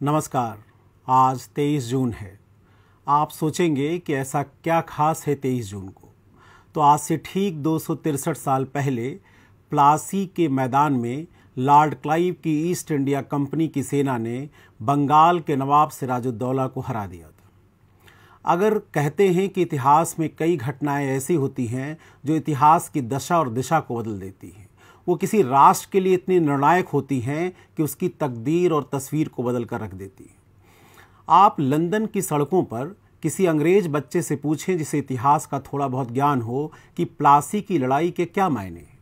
नमस्कार। आज 23 जून है। आप सोचेंगे कि ऐसा क्या खास है 23 जून को। तो आज से ठीक 263 साल पहले प्लासी के मैदान में लॉर्ड क्लाइव की ईस्ट इंडिया कंपनी की सेना ने बंगाल के नवाब सिराजुद्दौला को हरा दिया था। अगर कहते हैं कि इतिहास में कई घटनाएं ऐसी होती हैं जो इतिहास की दशा और दिशा को बदल देती हैं, वो किसी राष्ट्र के लिए इतनी निर्णायक होती हैं कि उसकी तकदीर और तस्वीर को बदल कर रख देती हैं। आप लंदन की सड़कों पर किसी अंग्रेज बच्चे से पूछें जिसे इतिहास का थोड़ा बहुत ज्ञान हो कि प्लासी की लड़ाई के क्या मायने हैं,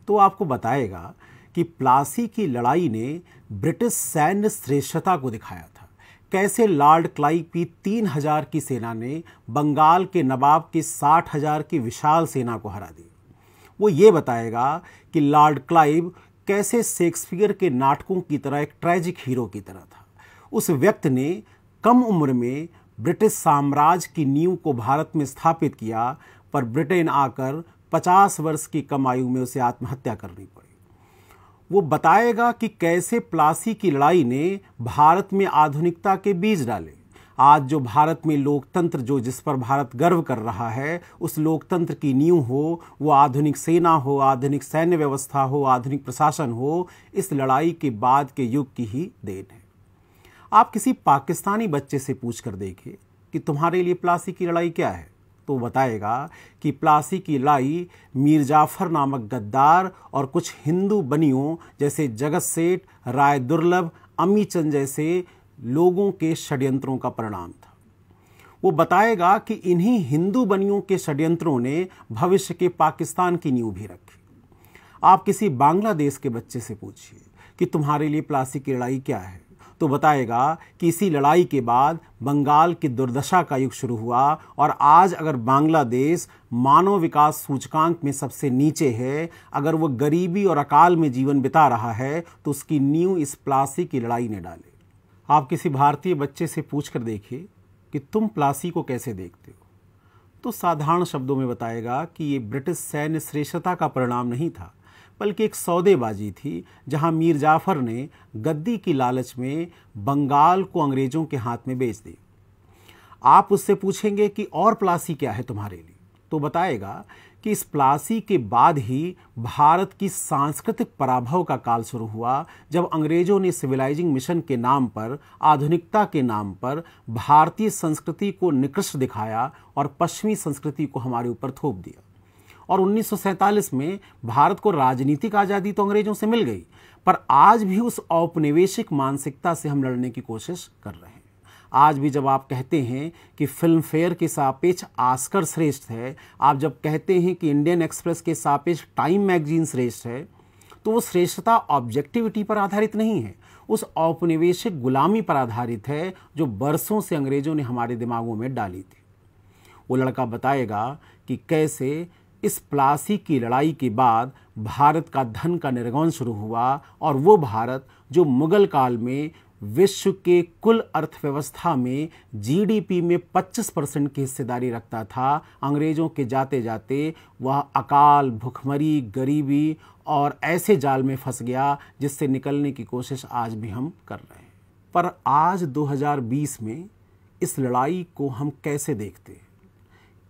तो आपको बताएगा कि प्लासी की लड़ाई ने ब्रिटिश सैन्य श्रेष्ठता को दिखाया था। कैसे लॉर्ड क्लाइव की 3000 की सेना ने बंगाल के नवाब की 60,000 की विशाल सेना को हरा दिया। वो ये बताएगा कि लॉर्ड क्लाइव कैसे शेक्सपियर के नाटकों की तरह एक ट्रेजिक हीरो की तरह था। उस व्यक्ति ने कम उम्र में ब्रिटिश साम्राज्य की नींव को भारत में स्थापित किया, पर ब्रिटेन आकर 50 वर्ष की कम आयु में उसे आत्महत्या करनी पड़ी। वो बताएगा कि कैसे प्लासी की लड़ाई ने भारत में आधुनिकता के बीज डाले। आज जो भारत में लोकतंत्र, जो जिस पर भारत गर्व कर रहा है, उस लोकतंत्र की नींव हो, वो आधुनिक सेना हो, आधुनिक सैन्य व्यवस्था हो, आधुनिक प्रशासन हो, इस लड़ाई के बाद के युग की ही देन है। आप किसी पाकिस्तानी बच्चे से पूछ कर देखिए कि तुम्हारे लिए प्लासी की लड़ाई क्या है, तो बताएगा कि प्लासी की लड़ाई मीर जाफर नामक गद्दार और कुछ हिंदू बनियों जैसे जगत सेठ, राय दुर्लभ, अमी चंद जैसे लोगों के षड्यंत्रों का परिणाम था। वो बताएगा कि इन्हीं हिंदू बनियों के षड्यंत्रों ने भविष्य के पाकिस्तान की नींव भी रखी। आप किसी बांग्लादेश के बच्चे से पूछिए कि तुम्हारे लिए प्लासी की लड़ाई क्या है, तो बताएगा कि इसी लड़ाई के बाद बंगाल की दुर्दशा का युग शुरू हुआ और आज अगर बांग्लादेश मानव विकास सूचकांक में सबसे नीचे है, अगर वो गरीबी और अकाल में जीवन बिता रहा है, तो उसकी नींव इस प्लासी की लड़ाई ने डाली। आप किसी भारतीय बच्चे से पूछ कर देखिए कि तुम प्लासी को कैसे देखते हो, तो साधारण शब्दों में बताएगा कि ये ब्रिटिश सैन्य श्रेष्ठता का परिणाम नहीं था, बल्कि एक सौदेबाजी थी जहां मीर जाफर ने गद्दी की लालच में बंगाल को अंग्रेजों के हाथ में बेच दिया। आप उससे पूछेंगे कि और प्लासी क्या है तुम्हारे लिए, तो बताएगा कि इस प्लासी के बाद ही भारत की सांस्कृतिक पराभव का काल शुरू हुआ, जब अंग्रेजों ने सिविलाइजिंग मिशन के नाम पर, आधुनिकता के नाम पर भारतीय संस्कृति को निकृष्ट दिखाया और पश्चिमी संस्कृति को हमारे ऊपर थोप दिया। और 1947 में भारत को राजनीतिक आज़ादी तो अंग्रेजों से मिल गई, पर आज भी उस औपनिवेशिक मानसिकता से हम लड़ने की कोशिश कर रहे हैं। आज भी जब आप कहते हैं कि फिल्म फेयर के सापेक्ष ऑस्कर श्रेष्ठ है, आप जब कहते हैं कि इंडियन एक्सप्रेस के सापेक्ष टाइम मैगजीन श्रेष्ठ है, तो वो श्रेष्ठता ऑब्जेक्टिविटी पर आधारित नहीं है, उस औपनिवेशिक गुलामी पर आधारित है जो बरसों से अंग्रेजों ने हमारे दिमागों में डाली थी। वो लड़का बताएगा कि कैसे इस प्लासी की लड़ाई के बाद भारत का धन का निर्गमन शुरू हुआ, और वो भारत जो मुगल काल में विश्व के कुल अर्थव्यवस्था में जीडीपी में 25% की हिस्सेदारी रखता था, अंग्रेजों के जाते जाते वह अकाल, भुखमरी, गरीबी और ऐसे जाल में फंस गया जिससे निकलने की कोशिश आज भी हम कर रहे हैं। पर आज 2020 में इस लड़ाई को हम कैसे देखते हैं,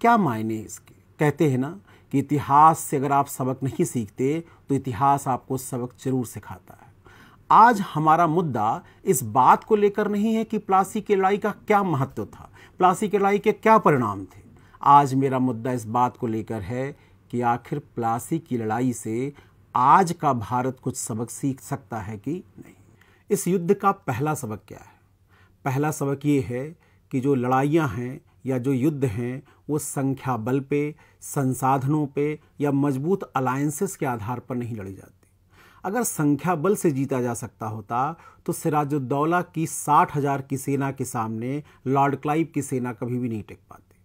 क्या मायने इसके? कहते हैं ना कि इतिहास से अगर आप सबक नहीं सीखते तो इतिहास आपको सबक जरूर सिखाता है। आज हमारा मुद्दा इस बात को लेकर नहीं है कि प्लासी की लड़ाई का क्या महत्व था, प्लासी की लड़ाई के क्या परिणाम थे। आज मेरा मुद्दा इस बात को लेकर है कि आखिर प्लासी की लड़ाई से आज का भारत कुछ सबक सीख सकता है कि नहीं। इस युद्ध का पहला सबक क्या है? पहला सबक ये है कि जो लड़ाइयाँ हैं या जो युद्ध हैं वो संख्या बल पे, संसाधनों पे या मजबूत अलायंसेस के आधार पर नहीं लड़ी जाती। अगर संख्या बल से जीता जा सकता होता तो सिराजुद्दौला की 60,000 की सेना के सामने लॉर्ड क्लाइव की सेना कभी भी नहीं टिक पाती।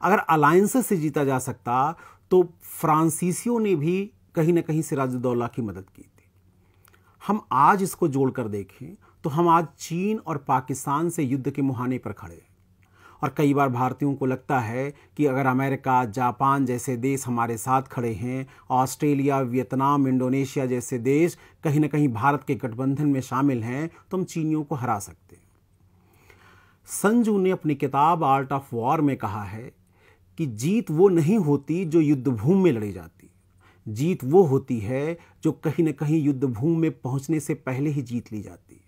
अगर अलायंसेस से जीता जा सकता तो फ्रांसीसियों ने भी कहीं ना कहीं सिराजुद्दौला की मदद की थी। हम आज इसको जोड़कर देखें तो हम आज चीन और पाकिस्तान से युद्ध के मुहाने पर खड़े हैं। और कई बार भारतीयों को लगता है कि अगर अमेरिका, जापान जैसे देश हमारे साथ खड़े हैं, ऑस्ट्रेलिया, वियतनाम, इंडोनेशिया जैसे देश कहीं ना कहीं भारत के गठबंधन में शामिल हैं, तो हम चीनियों को हरा सकते हैं। सन तzu ने अपनी किताब आर्ट ऑफ वॉर में कहा है कि जीत वो नहीं होती जो युद्ध भूमि में लड़ी जाती, जीत वो होती है जो कहीं न कहीं युद्ध भूमि में पहुंचने से पहले ही जीत ली जाती है।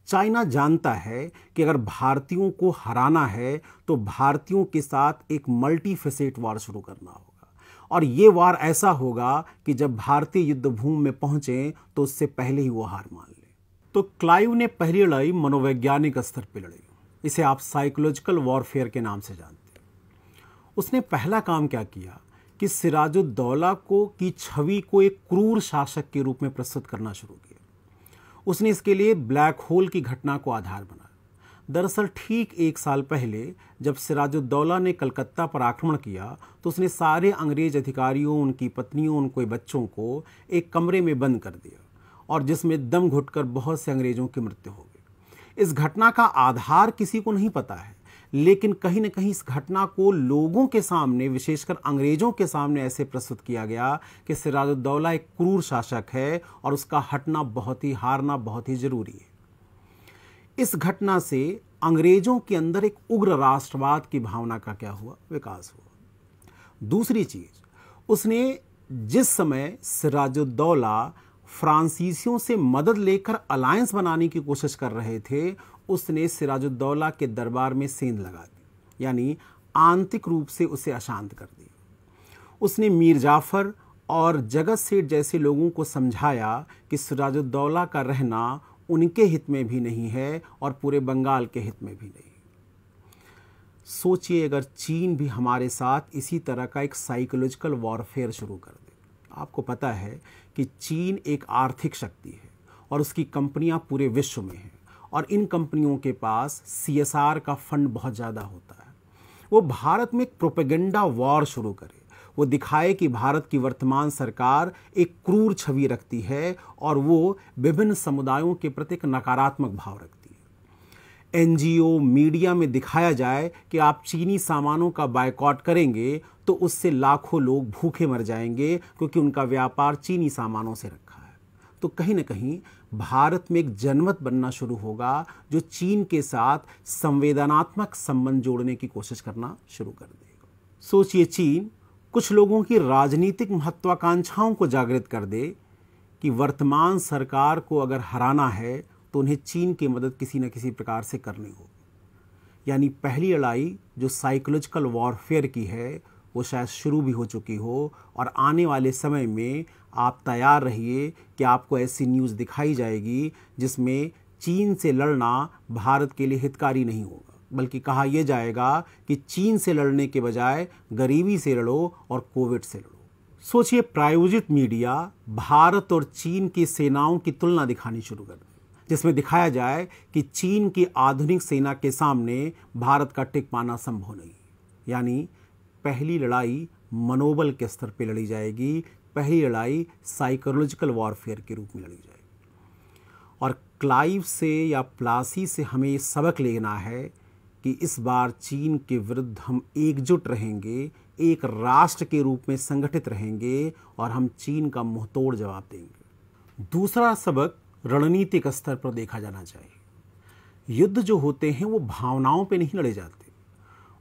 चाइना जानता है कि अगर भारतीयों को हराना है तो भारतीयों के साथ एक मल्टी फेसेट वार शुरू करना होगा, और ये वार ऐसा होगा कि जब भारतीय युद्ध भूमि में पहुंचे तो उससे पहले ही वो हार मान ले। तो क्लाइव ने पहली लड़ाई मनोवैज्ञानिक स्तर पर लड़ी, इसे आप साइकोलॉजिकल वॉरफेयर के नाम से जानते हैं। उसने पहला काम क्या किया कि सिराजुद्दौला की छवि को एक क्रूर शासक के रूप में प्रस्तुत करना शुरू किया। उसने इसके लिए ब्लैक होल की घटना को आधार बनाया। दरअसल ठीक 1 साल पहले जब सिराजुद्दौला ने कलकत्ता पर आक्रमण किया तो उसने सारे अंग्रेज अधिकारियों, उनकी पत्नियों, उनके बच्चों को एक कमरे में बंद कर दिया, और जिसमें दम घुटकर बहुत से अंग्रेजों की मृत्यु हो गई। इस घटना का आधार किसी को नहीं पता है, लेकिन कहीं न कहीं इस घटना को लोगों के सामने, विशेषकर अंग्रेजों के सामने ऐसे प्रस्तुत किया गया कि सिराजुद्दौला एक क्रूर शासक है और उसका हारना बहुत ही जरूरी है। इस घटना से अंग्रेजों के अंदर एक उग्र राष्ट्रवाद की भावना का क्या हुआ, विकास हुआ। दूसरी चीज, उसने जिस समय सिराजुद्दौला फ्रांसीसियों से मदद लेकर अलायंस बनाने की कोशिश कर रहे थे, उसने सिराजुद्दौला के दरबार में सेंध लगा दी, यानी आंतरिक रूप से उसे अशांत कर दिया। उसने मीर जाफर और जगत सेठ जैसे लोगों को समझाया कि सिराजुद्दौला का रहना उनके हित में भी नहीं है और पूरे बंगाल के हित में भी नहीं। सोचिए अगर चीन भी हमारे साथ इसी तरह का एक साइकोलॉजिकल वॉरफेयर शुरू कर दे। आपको पता है कि चीन एक आर्थिक शक्ति है और उसकी कंपनियां पूरे विश्व में हैं, और इन कंपनियों के पास CSR का फंड बहुत ज़्यादा होता है। वो भारत में एक प्रोपेगेंडा वॉर शुरू करे, वो दिखाए कि भारत की वर्तमान सरकार एक क्रूर छवि रखती है और वो विभिन्न समुदायों के प्रति एक नकारात्मक भाव रखती है। NGO, मीडिया में दिखाया जाए कि आप चीनी सामानों का बायकॉट करेंगे तो उससे लाखों लोग भूखे मर जाएंगे क्योंकि उनका व्यापार चीनी सामानों से रखा है। तो कहीं न कहीं भारत में एक जनमत बनना शुरू होगा जो चीन के साथ संवेदनात्मक संबंध जोड़ने की कोशिश करना शुरू कर देगा। सोचिए, चीन कुछ लोगों की राजनीतिक महत्वाकांक्षाओं को जागृत कर दे कि वर्तमान सरकार को अगर हराना है तो उन्हें चीन की मदद किसी न किसी प्रकार से करनी होगी। यानी पहली लड़ाई जो साइकोलॉजिकल वॉरफेयर की है वो शायद शुरू भी हो चुकी हो, और आने वाले समय में आप तैयार रहिए कि आपको ऐसी न्यूज़ दिखाई जाएगी जिसमें चीन से लड़ना भारत के लिए हितकारी नहीं होगा, बल्कि कहा यह जाएगा कि चीन से लड़ने के बजाय गरीबी से लड़ो और कोविड से लड़ो। सोचिए, प्रायोजित मीडिया भारत और चीन की सेनाओं की तुलना दिखानी शुरू कर दे, जिसमें दिखाया जाए कि चीन की आधुनिक सेना के सामने भारत का टिक पाना संभव नहीं। यानी पहली लड़ाई मनोबल के स्तर पर लड़ी जाएगी, पहली लड़ाई साइकोलॉजिकल वॉरफेयर के रूप में लड़ी जाएगी। और क्लाइव से या प्लासी से हमें ये सबक लेना है कि इस बार चीन के विरुद्ध हम एकजुट रहेंगे, एक राष्ट्र के रूप में संगठित रहेंगे और हम चीन का मुंहतोड़ जवाब देंगे। दूसरा सबक रणनीतिक स्तर पर देखा जाना चाहिए। युद्ध जो होते हैं वो भावनाओं पे नहीं लड़े जाते,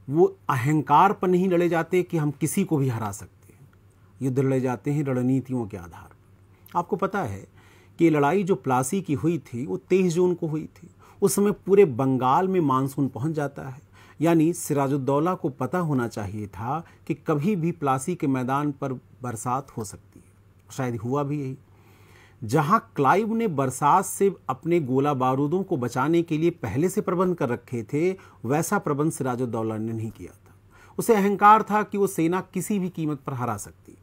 वो अहंकार पर नहीं लड़े जाते कि हम किसी को भी हरा सकते हैं। युद्ध लड़े जाते हैं रणनीतियों के आधार पर। आपको पता है कि लड़ाई जो प्लासी की हुई थी वो 23 जून को हुई थी। उस समय पूरे बंगाल में मानसून पहुंच जाता है, यानी सिराजुद्दौला को पता होना चाहिए था कि कभी भी प्लासी के मैदान पर बरसात हो सकती है। शायद हुआ भी यही। जहां क्लाइव ने बरसात से अपने गोला बारूदों को बचाने के लिए पहले से प्रबंध कर रखे थे, वैसा प्रबंध सिराजुद्दौला ने नहीं किया था। उसे अहंकार था कि वो सेना किसी भी कीमत पर हरा सकती।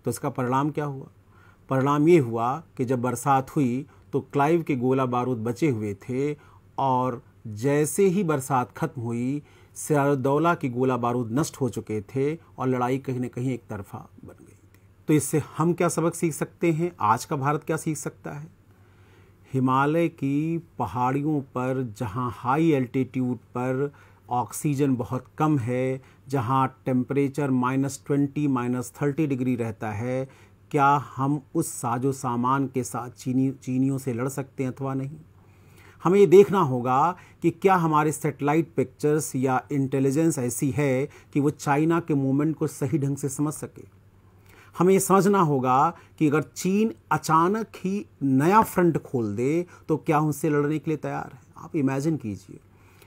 तो इसका परिणाम क्या हुआ? परिणाम ये हुआ कि जब बरसात हुई तो क्लाइव के गोला बारूद बचे हुए थे, और जैसे ही बरसात खत्म हुई सिराजुद्दौला के गोला बारूद नष्ट हो चुके थे और लड़ाई कहीं न कहीं एक तरफा बन गई थी। तो इससे हम क्या सबक सीख सकते हैं? आज का भारत क्या सीख सकता है? हिमालय की पहाड़ियों पर, जहां हाई एल्टीट्यूड पर ऑक्सीजन बहुत कम है, जहां टेम्परेचर -20 -30 डिग्री रहता है, क्या हम उस साजो सामान के साथ चीनियों से लड़ सकते हैं अथवा नहीं? हमें ये देखना होगा कि क्या हमारे सैटेलाइट पिक्चर्स या इंटेलिजेंस ऐसी है कि वो चाइना के मूवमेंट को सही ढंग से समझ सके। हमें ये समझना होगा कि अगर चीन अचानक ही नया फ्रंट खोल दे तो क्या उनसे लड़ने के लिए तैयार है। आप इमेजिन कीजिए,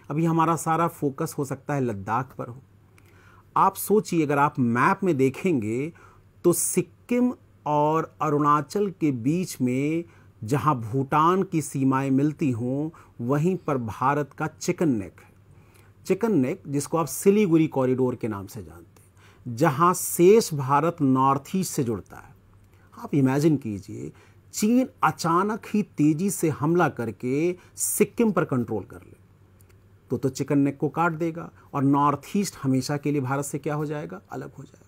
अभी हमारा सारा फोकस हो सकता है लद्दाख पर हो। आप सोचिए, अगर आप मैप में देखेंगे तो सिक्किम और अरुणाचल के बीच में जहां भूटान की सीमाएं मिलती हों, वहीं पर भारत का चिकन नेक है। चिकन नेक, जिसको आप सिलीगुड़ी कॉरिडोर के नाम से जानते हैं, जहां शेष भारत नॉर्थ ईस्ट से जुड़ता है। आप इमेजिन कीजिए, चीन अचानक ही तेजी से हमला करके सिक्किम पर कंट्रोल कर ले तो चिकन नेक को काट देगा और नॉर्थ ईस्ट हमेशा के लिए भारत से क्या हो जाएगा, अलग हो जाएगा।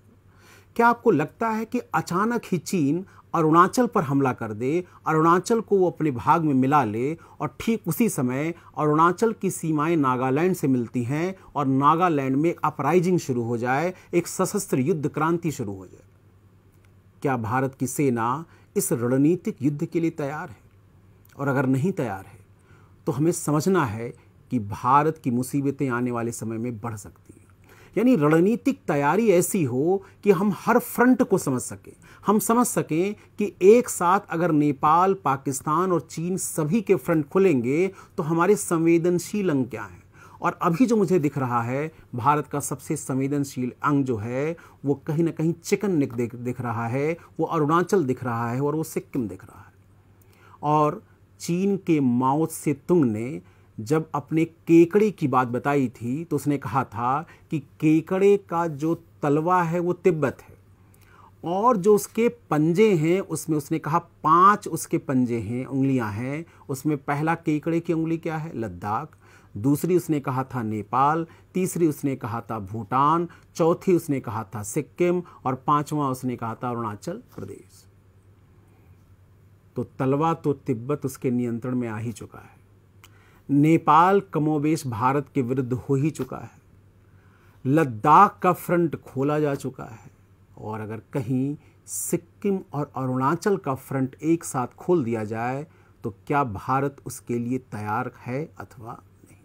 क्या आपको लगता है कि अचानक ही चीन अरुणाचल पर हमला कर दे, अरुणाचल को वो अपने भाग में मिला ले और ठीक उसी समय अरुणाचल की सीमाएं नागालैंड से मिलती हैं और नागालैंड में एक अपराइजिंग शुरू हो जाए, एक सशस्त्र युद्ध क्रांति शुरू हो जाए? क्या भारत की सेना इस रणनीतिक युद्ध के लिए तैयार है? और अगर नहीं तैयार है तो हमें समझना है कि भारत की मुसीबतें आने वाले समय में बढ़ सकती हैं। यानी रणनीतिक तैयारी ऐसी हो कि हम हर फ्रंट को समझ सकें। हम समझ सकें कि एक साथ अगर नेपाल, पाकिस्तान और चीन सभी के फ्रंट खुलेंगे तो हमारे संवेदनशील अंग क्या हैं। और अभी जो मुझे दिख रहा है, भारत का सबसे संवेदनशील अंग जो है वो कहीं ना कहीं चिकन नेक दिख रहा है, वो अरुणाचल दिख रहा है और वो सिक्किम दिख रहा है। और चीन के माओ से तुंग ने जब अपने केकड़े की बात बताई थी तो उसने कहा था कि केकड़े का जो तलवा है वो तिब्बत है और जो उसके पंजे हैं उसमें उसने कहा 5 उसके पंजे हैं, उंगलियां हैं। उसमें पहला केकड़े की उंगली क्या है, लद्दाख। दूसरी उसने कहा था नेपाल, तीसरी उसने कहा था भूटान, चौथी उसने कहा था सिक्किम और 5वां उसने कहा था अरुणाचल प्रदेश। तो तलवा तो तिब्बत उसके नियंत्रण में आ ही चुका है। नेपाल कमोबेश भारत के विरुद्ध हो ही चुका है। लद्दाख का फ्रंट खोला जा चुका है और अगर कहीं सिक्किम और अरुणाचल का फ्रंट एक साथ खोल दिया जाए तो क्या भारत उसके लिए तैयार है अथवा नहीं।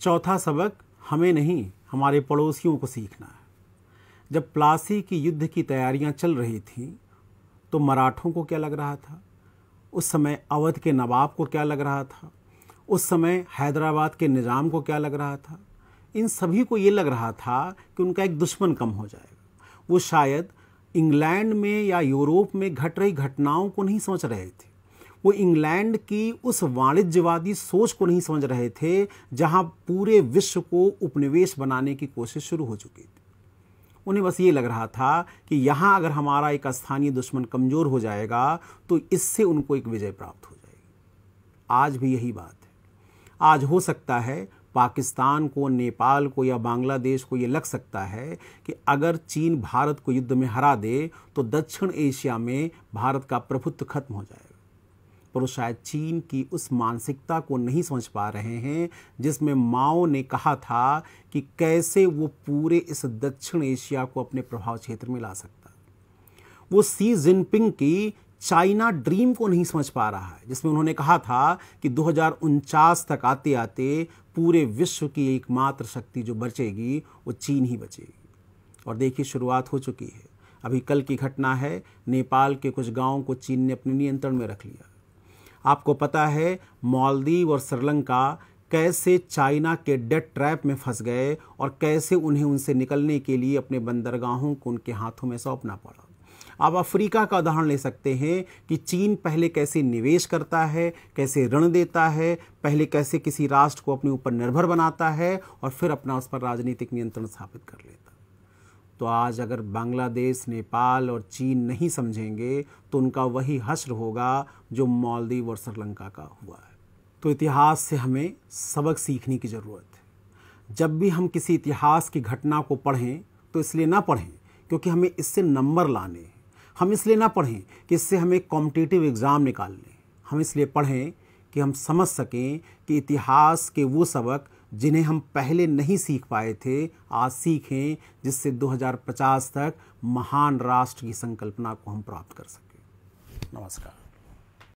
चौथा सबक हमें नहीं, हमारे पड़ोसियों को सीखना है। जब प्लासी की युद्ध की तैयारियां चल रही थीं तो मराठों को क्या लग रहा था, उस समय अवध के नवाब को क्या लग रहा था, उस समय हैदराबाद के निज़ाम को क्या लग रहा था। इन सभी को ये लग रहा था कि उनका एक दुश्मन कम हो जाएगा। वो शायद इंग्लैंड में या यूरोप में घट रही घटनाओं को नहीं समझ रहे थे। वो इंग्लैंड की उस वाणिज्यवादी सोच को नहीं समझ रहे थे जहां पूरे विश्व को उपनिवेश बनाने की कोशिश शुरू हो चुकी थी। उन्हें बस ये लग रहा था कि यहाँ अगर हमारा एक स्थानीय दुश्मन कमज़ोर हो जाएगा तो इससे उनको एक विजय प्राप्त हो जाएगी। आज भी यही बात है। आज हो सकता है पाकिस्तान को, नेपाल को या बांग्लादेश को ये लग सकता है कि अगर चीन भारत को युद्ध में हरा दे तो दक्षिण एशिया में भारत का प्रभुत्व खत्म हो जाएगा। पर वो शायद चीन की उस मानसिकता को नहीं समझ पा रहे हैं जिसमें माओ ने कहा था कि कैसे वो पूरे इस दक्षिण एशिया को अपने प्रभाव क्षेत्र में ला सकता है। वो शी जिनपिंग की चाइना ड्रीम को नहीं समझ पा रहा है जिसमें उन्होंने कहा था कि 2049 तक आते आते पूरे विश्व की एकमात्र शक्ति जो बचेगी वो चीन ही बचेगी। और देखिए, शुरुआत हो चुकी है। अभी कल की घटना है, नेपाल के कुछ गांवों को चीन ने अपने नियंत्रण में रख लिया। आपको पता है मालदीव और श्रीलंका कैसे चाइना के डेथ ट्रैप में फंस गए और कैसे उन्हें उनसे निकलने के लिए अपने बंदरगाहों को उनके हाथों में सौंपना पड़ा। आप अफ्रीका का उदाहरण ले सकते हैं कि चीन पहले कैसे निवेश करता है, कैसे ऋण देता है, पहले कैसे किसी राष्ट्र को अपने ऊपर निर्भर बनाता है और फिर अपना उस पर राजनीतिक नियंत्रण स्थापित कर लेता। तो आज अगर बांग्लादेश, नेपाल और चीन नहीं समझेंगे तो उनका वही हश्र होगा जो मालदीव और श्रीलंका का हुआ है। तो इतिहास से हमें सबक सीखने की ज़रूरत है। जब भी हम किसी इतिहास की घटना को पढ़ें तो इसलिए ना पढ़ें क्योंकि हमें इससे नंबर लाने हैं। हम इसलिए ना पढ़ें कि इससे हमें कॉम्पिटिटिव एग्ज़ाम निकालने। हम इसलिए पढ़ें कि हम समझ सकें कि इतिहास के वो सबक जिन्हें हम पहले नहीं सीख पाए थे आज सीखें, जिससे 2050 तक महान राष्ट्र की संकल्पना को हम प्राप्त कर सकें। नमस्कार।